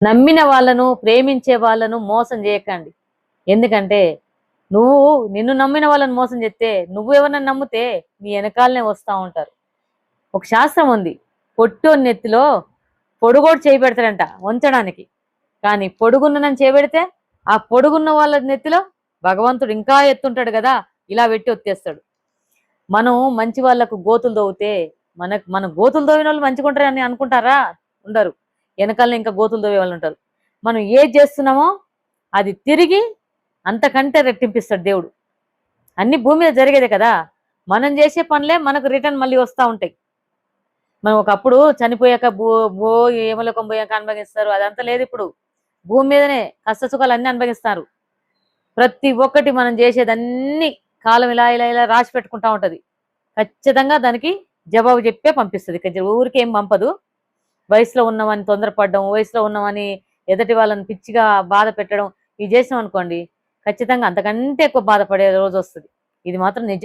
నమ్మిన వాళ్ళను, ప్రేమించే వాళ్ళను మోసం చేయకండి. ఎందుకంటే నిన్ను నమ్మిన వాళ్ళని మోసం చేస్తే నువ్వు ఎవరిని నమ్మితే నీ వెనకాలనే వస్తూ ఉంటారు. ఒక శాస్త్రం ఉంది, పొట్టోని నెత్తిలో పొడుగోడు చేయి పెడతాడంట వంచడానికి. కానీ పొడుగున్ననని చేయబెడితే ఆ పొడుగున్న వాళ్ళ నెత్తిలో భగవంతుడు ఇంకా ఎత్తుంటాడు కదా, ఇలా పెట్టి ఒత్తేస్తాడు. మనం మంచి వాళ్ళకు గోతులు తవ్వితే మన గోతులు తవ్విన వాళ్ళు మంచిగుంటారని అనుకుంటారా? ఉండరు. వెనకాల ఇంకా గోతులు తవ్వే వాళ్ళు ఉంటారు. మనం ఏది చేస్తున్నామో అది తిరిగి అంతకంటే రెట్టింపిస్తాడు దేవుడు. అన్ని భూమి మీద జరిగేదే కదా, మనం చేసే పనులే మనకు రిటర్న్ మళ్ళీ వస్తూ ఉంటాయి. మనం ఒకప్పుడు చనిపోయాక భూ ఏమలోకం పోయాక అనుభవిస్తారు, అదంతా లేదు. ఇప్పుడు భూమి మీదనే కష్ట సుఖాలు అన్ని అనుభవిస్తారు. ప్రతి ఒక్కటి మనం చేసేదన్నీ కాలం ఇలా ఇలా ఇలా రాసి పెట్టుకుంటా ఉంటది. ఖచ్చితంగా దానికి జవాబు చెప్పే పంపిస్తుంది. ఊరికి ఏం పంపదు. వయసులో ఉన్నామని తొందరపడడం, వయసులో ఉన్నామని ఎదుటి వాళ్ళని పిచ్చిగా బాధ పెట్టడం, ఇది చేసాం అనుకోండి, ఖచ్చితంగా అంతకంటే ఎక్కువ బాధపడే రోజు వస్తుంది. ఇది మాత్రం నిజం.